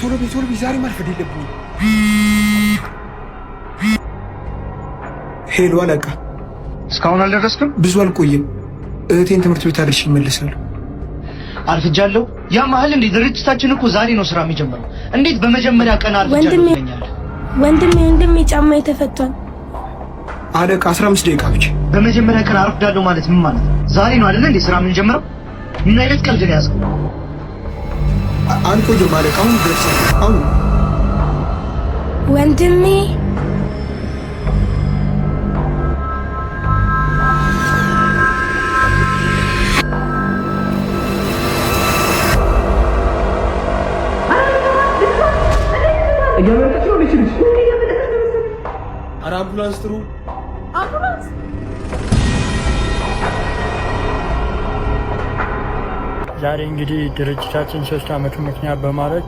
ቶሎ ቤት ዛሬ ማርፈድ የለብኝም። ሄሎ አለቃ፣ እስካሁን አልደረስክም? ብዙ አልቆይም። እህቴን ትምህርት ቤት አድርሼ እመለሳለሁ። አርፍጃለሁ? ያ መሀል እንዴ ድርጅታችን እኮ ዛሬ ነው ስራ የሚጀምረው። እንዴት በመጀመሪያ ቀን አርፍጃለሁ ትለኛለህ? ወንድሜ ጫማ ተፈቷል። አለቃ 15 ደቂቃ ብቻ። በመጀመሪያ ቀን አርፍዳለሁ ማለት ምን ማለት ነው? ዛሬ ነው አይደል እንዴ ስራ የምንጀምረው? ምን አይነት ቀልድ ነው ያዝከው? አልቆይም አለቃ፣ አሁን ደርሳለሁ። አሁን ወንድሜ አምቡላንስ ጥሩ። አምቡላንስ ዛሬ እንግዲህ ድርጅታችን 3 ዓመቱን ምክንያት በማድረግ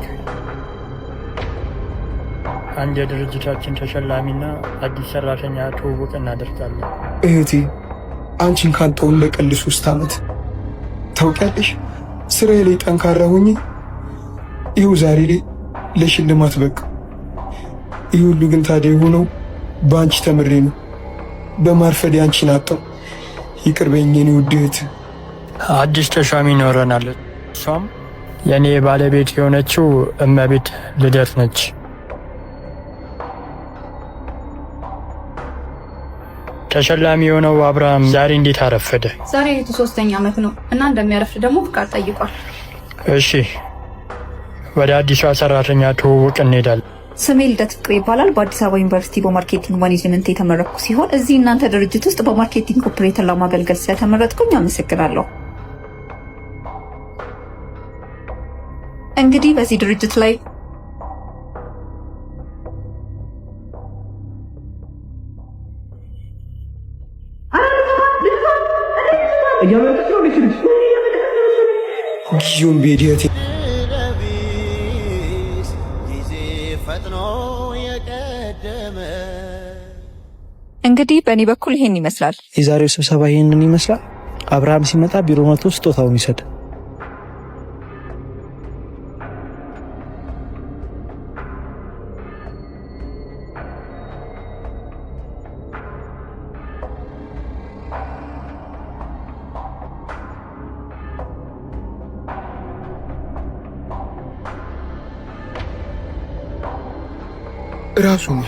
አንድ የድርጅታችን ተሸላሚና አዲስ ሰራተኛ ትውውቅ እናደርጋለን። እህቴ አንቺን ካጣሁኝ በቀል 3 ዓመት ታውቂያለሽ። ስራዬ ላይ ጠንካራ ሆኜ ይኸው ዛሬ ላይ ለሽልማት በቃ። ይህ ሁሉ ግን ታዲያ የሆነው በአንቺ ተምሬ ነው። በማርፈድ አንቺን አጣሁ። ይቅር በይኝ የኔ ውድ እህት። አዲስ ተሿሚ ይኖረናል። እሷም የኔ ባለቤት የሆነችው እመቤት ልደት ነች። ተሸላሚ የሆነው አብርሃም ዛሬ እንዴት አረፈደ? ዛሬ የቱ 3ኛ ዓመት ነው እና እንደሚያረፍድ ደግሞ ፍቃድ ጠይቋል። እሺ ወደ አዲሷ ሰራተኛ ትውውቅ እንሄዳለን። ስሜ ልደት ፍቅሬ ይባላል። በአዲስ አበባ ዩኒቨርሲቲ በማርኬቲንግ ማኔጅመንት የተመረኩ ሲሆን እዚህ እናንተ ድርጅት ውስጥ በማርኬቲንግ ኦፕሬተር ለማገልገል ስለተመረጥኩኝ አመሰግናለሁ። እንግዲህ በዚህ ድርጅት ላይ ጊዜውን ቤዲያቴ እንግዲህ በእኔ በኩል ይሄን ይመስላል። የዛሬው ስብሰባ ይሄንን ይመስላል። አብርሃም ሲመጣ ቢሮ መጥቶ ስጦታውን ይሰጥ። ራሱ ነው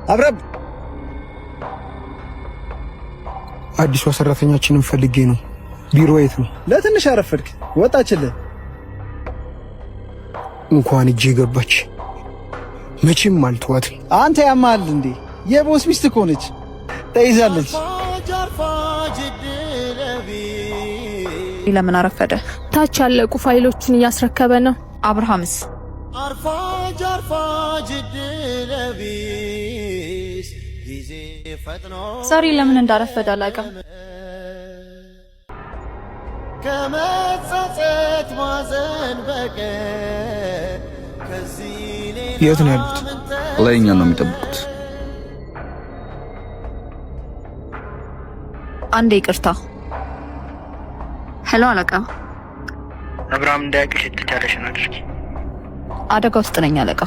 አብረብ አዲሷ ሰራተኛችንን ፈልጌ ነው። ቢሮ የት ነው? ለትንሽ አረፈድክ። ወጣችልህ። እንኳን እጄ ገባች። መቼም አልተዋት። አንተ ያማል እንዴ? የቦስ ሚስት እኮ ነች። ተይዛለች። ለምን አረፈደ? ታች ያለቁ ፋይሎችን እያስረከበ ነው። አብርሃምስ? ዛሬ ለምን እንዳረፈደ አላውቅም። የት ነው ያሉት? ላይኛ ነው የሚጠብቁት። አንዴ ይቅርታ። ሄሎ አለቃ። አብርሃም እንዳያውቅሽ የተቻለሽን አድርጊ። አደጋ ውስጥ ነኝ አለቃ።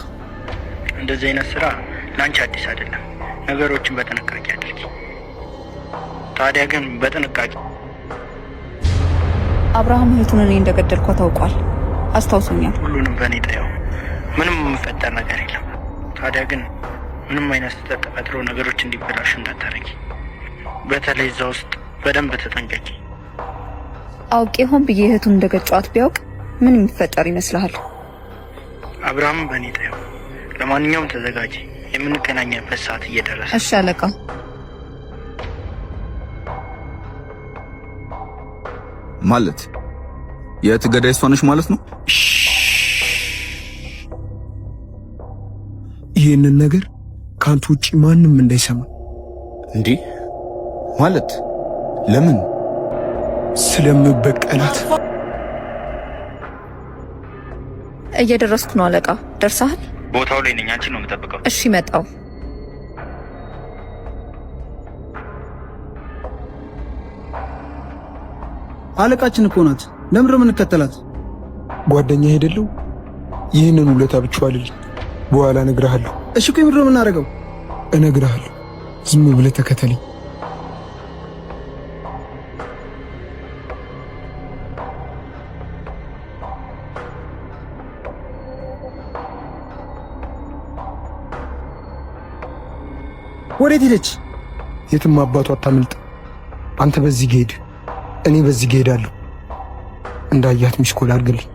እንደዚህ አይነት ስራ ላንቺ አዲስ አይደለም። ነገሮችን በጥንቃቄ አድርጊ። ታዲያ ግን በጥንቃቄ። አብርሃም እህቱን እኔ እንደገደልኳ ታውቋል። አስታውሶኛል። ሁሉንም በእኔ ጠየው። ምንም የሚፈጠር ነገር የለም። ታዲያ ግን ምንም አይነት ስህተት ተፈጥሮ ነገሮች እንዲበላሹ እንዳታረጊ። በተለይ እዛ ውስጥ በደንብ ተጠንቀቂ። አውቄ ሆን ብዬ እህቱን እንደገጫዋት ቢያውቅ ምን የሚፈጠር ይመስልሃል? አብርሃም በእኔ ጠየው። ለማንኛውም ተዘጋጂ። የምንገናኝበት ሰዓት እየደረሰ። እሺ አለቃ። ማለት የትገዳይ እሷ ነች ማለት ነው? ይህንን ነገር ካንተ ውጪ ማንም እንዳይሰማ። እንዴ ማለት ለምን? ስለምበቀላት። እየደረስኩ ነው አለቃ። ደርሰሃል? ቦታው ላይ ነኝ። አንቺን ነው የምጠብቀው። እሺ መጣው። አለቃችን እኮ ናት። ለምን የምንከተላት? ጓደኛ አይደለው? ይህንን ውለታ ብቻዋልልኝ በኋላ እነግርሃለሁ። እሺ ቆይ ምንድን ነው የምናደርገው? እነግርሃለሁ። ዝም ብለህ ተከተለኝ። ወዴት ሄደች? የትም አባቷ አታመልጥ። አንተ በዚህ ሄድ፣ እኔ በዚህ ሄዳለሁ። እንዳያት ሚስኮል አድርግልኝ።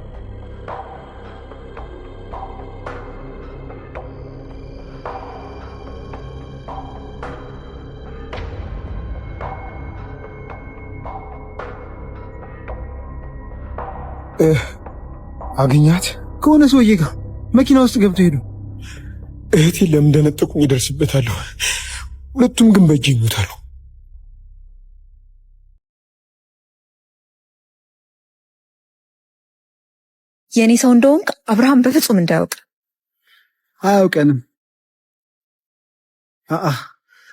አገኛት ከሆነ ሰውዬ ጋር መኪና ውስጥ ገብቶ ሄዱ። እህቴን ለምን እንደነጠቁኝ ይደርስበታለሁ። ሁለቱም ግን በእጅ ይሞታሉ። የኔ ሰው እንደሆንክ አብርሃም በፍጹም እንዳያውቅ። አያውቀንም።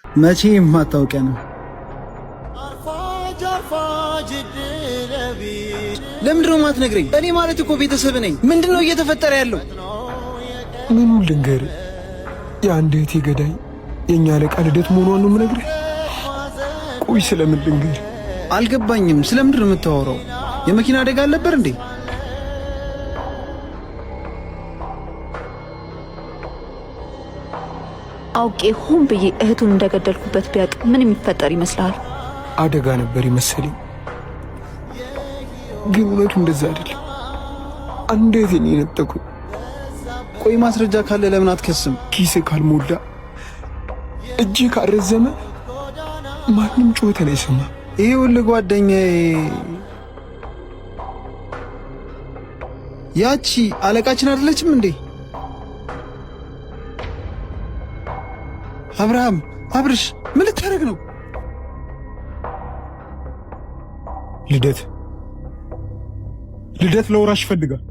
መቼም አታውቀንም። ለምንድነው የማትነግረኝ? እኔ ማለት እኮ ቤተሰብ ነኝ። ምንድነው እየተፈጠረ ያለው? ምኑን ልንገርህ? የአንድ እህቴ ገዳይ የእኛ አለቃ ልደት መሆኗን ነው የምነግርህ። ቆይ ስለምን ልንገርህ? አልገባኝም። ስለምንድን ነው የምታወራው? የመኪና አደጋ አልነበር እንዴ? አውቄ ሆን ብዬ እህቱን እንደገደልኩበት ቢያውቅ ምን የሚፈጠር ይመስልሃል? አደጋ ነበር ይመስለኝ፣ ግን እውነቱ እንደዛ አይደለም። አንድ እህቴን የነጠቁኝ። ቆይ ማስረጃ ካለ ለምን አትከስም? ኪስ ካልሞላ እጅ ካረዘመ ማንም ጩኸትን አይሰማ። ይኸውልህ ጓደኛዬ፣ ያቺ አለቃችን አይደለችም እንዴ? አብርሃም፣ አብርሽ ምን ልታደርግ ነው? ልደት ለወራሽ ፈልጋል።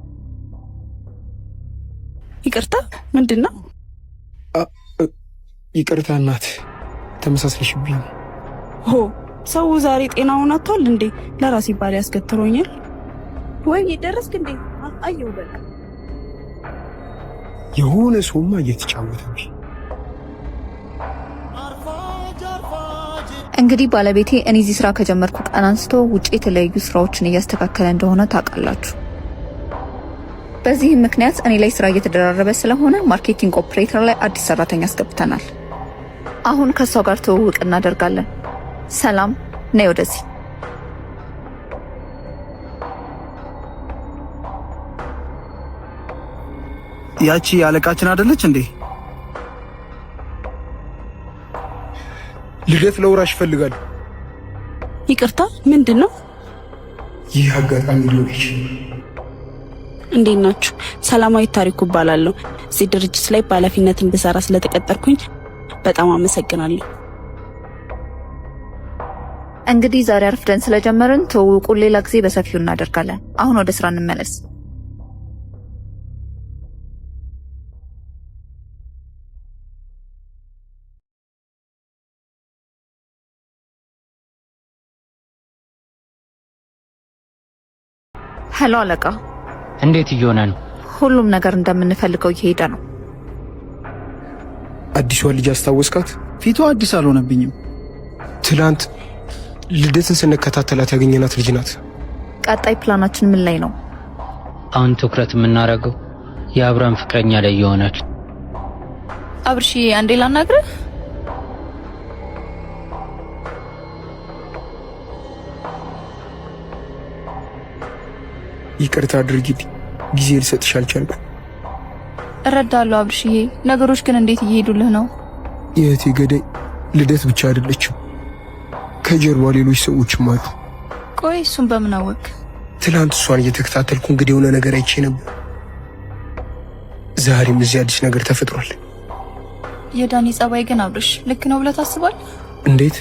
ይቅርታ፣ ምንድነው? ይቅርታ እናት፣ ተመሳስለሽብኝ። ሆ ሰው ዛሬ ጤናውን አጥቷል እንዴ? ለራስ ይባል ያስከትሮኛል ወይ? ደረስክ እንዴ? አየው በቃ የሆነ ሰውማ እየተጫወተብኝ። እንግዲህ ባለቤቴ እኔ እዚህ ስራ ከጀመርኩ ቀን አንስቶ ውጪ የተለያዩ ስራዎችን እያስተካከለ እንደሆነ ታውቃላችሁ። በዚህም ምክንያት እኔ ላይ ስራ እየተደራረበ ስለሆነ ማርኬቲንግ ኦፕሬተር ላይ አዲስ ሰራተኛ አስገብተናል። አሁን ከሷ ጋር ትውውቅ እናደርጋለን። ሰላም፣ ነይ ወደዚህ። ያቺ አለቃችን አይደለች እንዴ? ልደት ለወራሽ ይፈልጋል። ይቅርታ፣ ምንድነው? ይህ አጋጣሚ ሎች እንዴት ናችሁ? ሰላማዊ ታሪኩ እባላለሁ። እዚህ ድርጅት ላይ በኃላፊነት እንድሰራ ስለተቀጠርኩኝ በጣም አመሰግናለሁ። እንግዲህ ዛሬ አርፍደን ስለጀመርን ትውውቁን ሌላ ጊዜ በሰፊው እናደርጋለን። አሁን ወደ ስራ እንመለስ። ሄሎ አለቃ። እንዴት እየሆነ ነው? ሁሉም ነገር እንደምንፈልገው እየሄደ ነው። አዲሷ ልጅ አስታወስካት? ፊቷ አዲስ አልሆነብኝም። ትላንት ልደትን ስንከታተላት ያገኘናት ልጅ ናት። ቀጣይ ፕላናችን ምን ላይ ነው? አሁን ትኩረት የምናደርገው የአብርሃም ፍቅረኛ ላይ ይሆናል። አብርሺ፣ አንዴ ላናግርህ። ይቅርታ አድርጊልኝ፣ ጊዜ ልሰጥሽ አልቻልኩም። እረዳለሁ አብርሽዬ፣ ነገሮች ግን እንዴት እየሄዱልህ ነው? የእህቴ ገዳይ ልደት ብቻ አይደለችም፣ ከጀርባ ሌሎች ሰዎችም አሉ። ቆይ እሱን በምን አወቅ? ትላንት እሷን እየተከታተልኩ እንግዲህ የሆነ ነገር አይቼ ነበር። ዛሬም እዚህ አዲስ ነገር ተፈጥሯል። የዳኒ ጸባይ ግን አብርሽ ልክ ነው ብለህ ታስባለህ? እንዴት?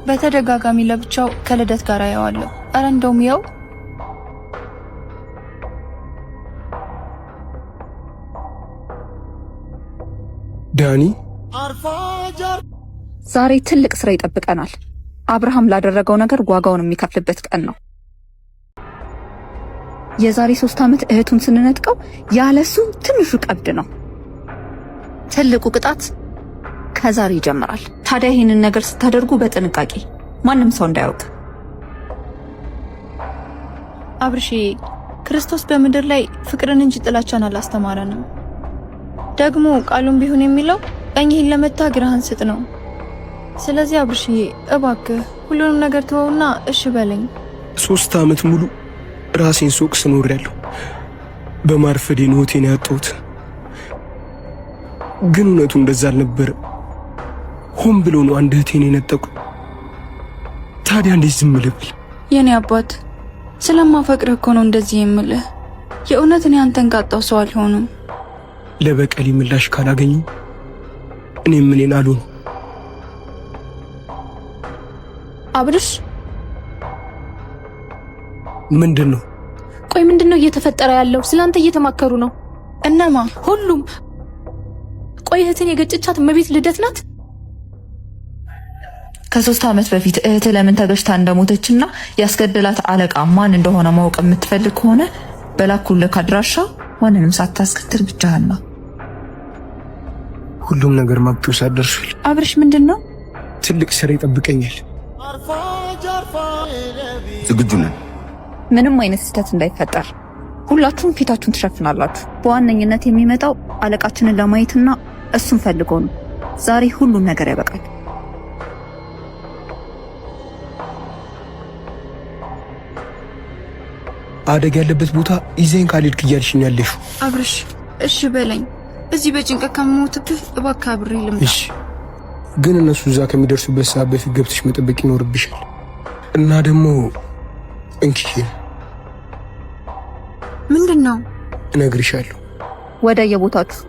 በተደጋጋሚ ለብቻው ከልደት ጋር ያዋለው። አረ እንደውም ያው ዳኒ ዛሬ ትልቅ ስራ ይጠብቀናል። አብርሃም ላደረገው ነገር ዋጋውን የሚከፍልበት ቀን ነው። የዛሬ 3 ዓመት እህቱን ስንነጥቀው ያለሱ ትንሹ ቀብድ ነው። ትልቁ ቅጣት ከዛሬ ይጀምራል። ታዲያ ይህንን ነገር ስታደርጉ በጥንቃቄ ማንም ሰው እንዳያውቅ። አብርሺ ክርስቶስ በምድር ላይ ፍቅርን እንጂ ጥላቻን አላስተማረንም። ደግሞ ቃሉም ቢሆን የሚለው ቀኝህን ለመታ ግራህን ስጥ ነው። ስለዚህ አብርሽዬ እባክህ ሁሉንም ነገር ተወውና እሺ በለኝ። 3 ዓመት ሙሉ ራሴን ሱቅ ስኖሬያለሁ። በማርፈዴ ሆቴን ያጣሁት ግን እውነቱ እንደዛ አልነበረ። ሆን ብሎ ነው አንድ እህቴን የነጠቁ። ታዲያ እንዴት ዝም ልብል? የኔ አባት ስለማፈቅርህ እኮ ነው እንደዚህ የምልህ። የእውነት እኔ አንተን ካጣው ሰው አልሆንም። ለበቀሌ ምላሽ ካላገኙ እኔም እኔን አልሆንም። አብርሽ ምንድነው? ቆይ ምንድነው እየተፈጠረ ያለው? ስላንተ እየተማከሩ ነው። እነማ? ሁሉም። ቆይ እህትን የገጨቻት እመቤት ልደት ናት? ከ3 ዓመት በፊት እህት ለምን ተገጭታ እንደሞተችና ያስገደላት አለቃ ማን እንደሆነ ማወቅ የምትፈልግ ከሆነ በላኩልህ አድራሻ ማንንም ሳታስከትል ብቻህን ነው። ሁሉም ነገር ማብቂያው ደርሷል። አብርሽ ምንድነው? ትልቅ ስራ ይጠብቀኛል። ዝግጁ ነን። ምንም አይነት ስህተት እንዳይፈጠር ሁላችሁም ፊታችሁን ትሸፍናላችሁ። በዋነኝነት የሚመጣው አለቃችንን ለማየትና እሱን ፈልጎ ነው። ዛሬ ሁሉም ነገር ያበቃል። አደጋ ያለበት ቦታ ይዘን ካልሄድክ እያልሽኝ ያለሽ? አብርሽ እሺ በለኝ። እዚህ በጭንቀት ከመሞትብህ እባክህ አብሬ ልምጣ። እሺ፣ ግን እነሱ እዛ ከሚደርሱበት ሰዓት በፊት ገብተሽ መጠበቅ ይኖርብሻል። እና ደግሞ እንኪ ምንድነው? እነግርሻለሁ። ወደ የቦታችሁ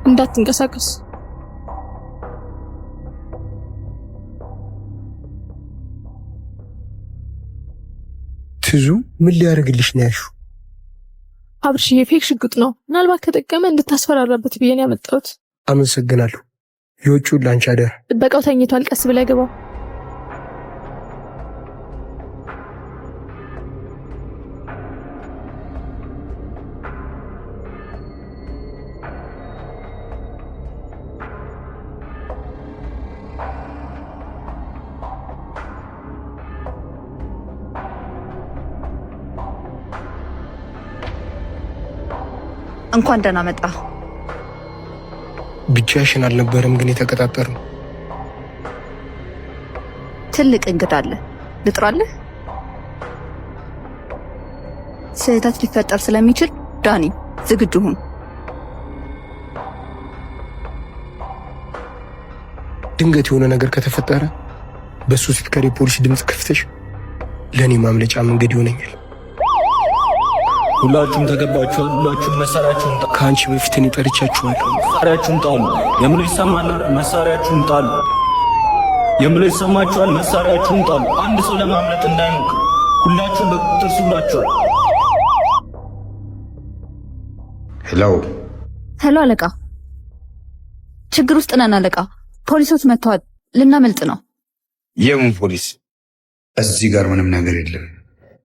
እንዳትንቀሳቀስ። ትዙ ምን ሊያደርግልሽ ነው ያልሽው? አብርሽ የፌክ ሽጉጥ ነው። ምናልባት ከጠቀመ እንድታስፈራራበት ብዬ ነው ያመጣሁት። አመሰግናለሁ። የውጭውን ላንቺ አደራ። ጥበቃው ተኝቷል። ቀስ ብለህ ግባው። እንኳን ደህና መጣ። ብቻሽን አልነበረም ግን የተቀጣጠርነው። ትልቅ እንግዳ አለ። ልጥራለህ? ስህተት ሊፈጠር ስለሚችል ዳኒ ዝግጁ ሁን። ድንገት የሆነ ነገር ከተፈጠረ በሱ ስትከሪ ፖሊስ ድምፅ ከፍተሽ ለኔ ማምለጫ መንገድ ይሆነኛል። ሁላችሁም ተገባችኋል። ሁላችሁም መሳሪያችሁን ጣሉ። ከአንቺ በፊት እኔ ጠርቻችኋለሁ። መሳሪያችሁን ጣሉ። የምሎ ይሰማል። መሳሪያችሁን ጣሉ። የምሎ ይሰማችኋል። መሳሪያችሁን ጣሉ። አንድ ሰው ለማምለጥ እንዳይሞክር። ሁላችሁም በቁጥጥር ስር ውላችኋል። ሄሎ አለቃ፣ ችግር ውስጥ ነን አለቃ። ፖሊሶች መጥተዋል። ልናመልጥ ነው። የምን ፖሊስ? እዚህ ጋር ምንም ነገር የለም።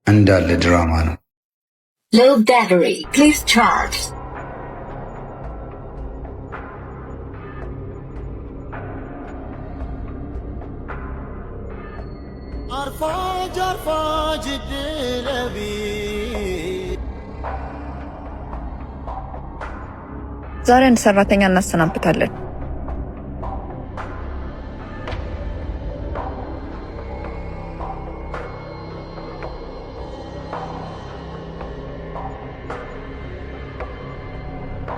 እንዳለ ድራማ ነው። Low battery, please charge. ዛሬ አንድ ሰራተኛ እናሰናብታለን።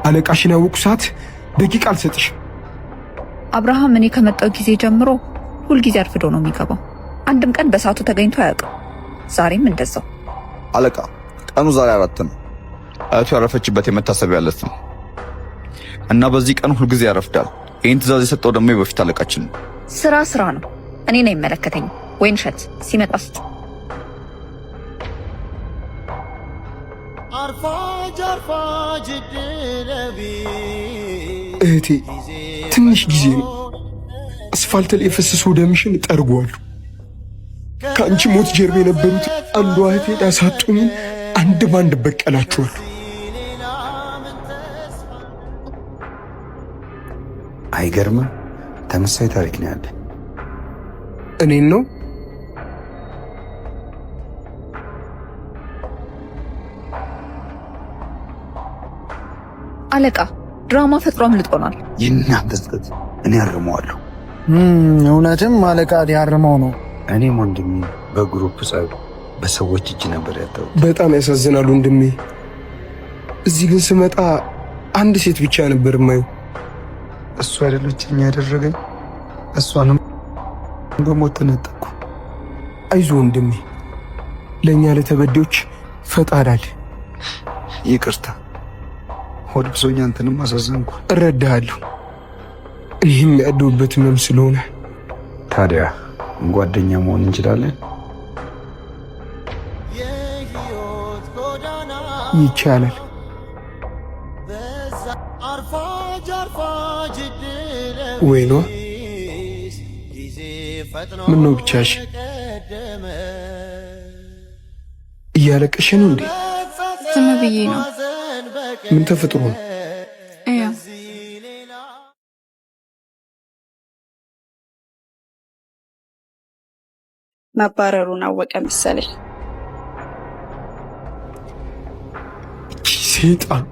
አለቃሽን ያወቁ ሰዓት ደቂቃ አልሰጥሽም። አብርሃም እኔ ከመጣው ጊዜ ጀምሮ ሁልጊዜ አርፍዶ ነው የሚገባው። አንድም ቀን በሰዓቱ ተገኝቶ አያውቅም። ዛሬም እንደዛው። አለቃ ቀኑ ዛሬ 4 ነው። እህቱ ያረፈችበት የመታሰቢያ ዕለት ነው እና በዚህ ቀን ሁልጊዜ ያረፍዳል። ይህን ትዕዛዝ የሰጠው ደግሞ የበፊት አለቃችን ነው። ስራ ስራ ነው። እኔን አይመለከተኝም። ወይንሸት ሲመጣ ስጥ። እህቴ ትንሽ ጊዜ ነው። አስፋልት ላይ የፈሰሰው ደምሽን እጠርገዋለሁ። ከአንቺ ሞት ጀርባ የነበሩት አንዷ እህቴ ያሳጡኝን አንድ ባንድ በቀላችኋለሁ። አይገርምም? ተመሳሳይ ታሪክ ነው ያለ። እኔን ነው አለቃ። ድራማ ፈጥሮ አምልጦናል። የእናንተ ስህተት እኔ አርመዋለሁ። እውነትም አለቃ ሊያርመው ነው። እኔም ወንድሜ በግሩፕ ጸብ በሰዎች እጅ ነበር ያጣው። በጣም ያሳዝናል ወንድሜ። እዚህ ግን ስመጣ አንድ ሴት ብቻ ነበር የማየው። እሱ አይደለችኝ ያደረገኝ። እሷንም በሞት ተነጠቅኩ። አይዞ ወንድሜ፣ ለእኛ ለተበዳዮች ፈጣሪ አለ። ይቅርታ ሆድ ብሶኝ አንተንም አሳዘንኩ። እረዳሃለሁ። እኔም ያለሁበት ህመም ስለሆነ። ታዲያ ጓደኛ መሆን እንችላለን? ይቻላል። ወይኗ ምን ነው ብቻሽ? እያለቀሽ ነው እንዴ? ዝም ብዬ ነው። ምን ተፈጥሮ ነው? መባረሩን አወቀ መሰለኝ። ሴጣን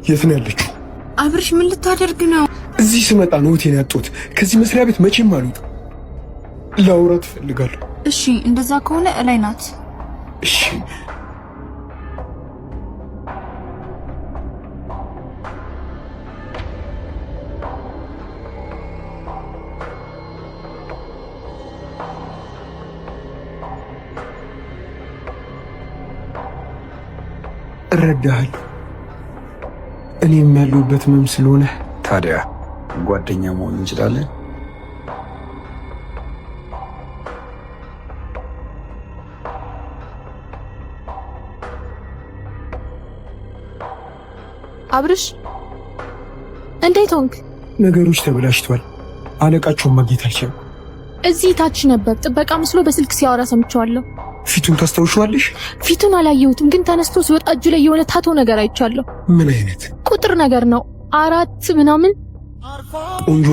የት ነው ያለችው? አብርሽ ምን ልታደርግ ነው? እዚህ ስመጣ ነው እህቴን ያጣሁት። ከዚህ መስሪያ ቤት መቼም አልወጣም። ላውራት እፈልጋለሁ። እሺ እንደዛ ከሆነ እላይ ናት። እሺ እረዳሃለሁ። እኔም ያለሁበት ህመም ስለሆነ። ታዲያ ጓደኛ መሆን እንችላለን? አብርሽ እንዴት ሆንክ? ነገሮች ተበላሽቷል። አለቃቸውን ማግኘት አልቻልኩም። እዚህ ታች ነበር። ጥበቃ መስሎ በስልክ ሲያወራ ሰምቼዋለሁ። ፊቱን ታስታውሻለሽ? ፊቱን አላየሁትም፣ ግን ተነስቶ ሲወጣ እጁ ላይ የሆነ ታቶ ነገር አይቻለሁ። ምን አይነት ቁጥር ነገር ነው? 4 ምናምን። ቆንጆ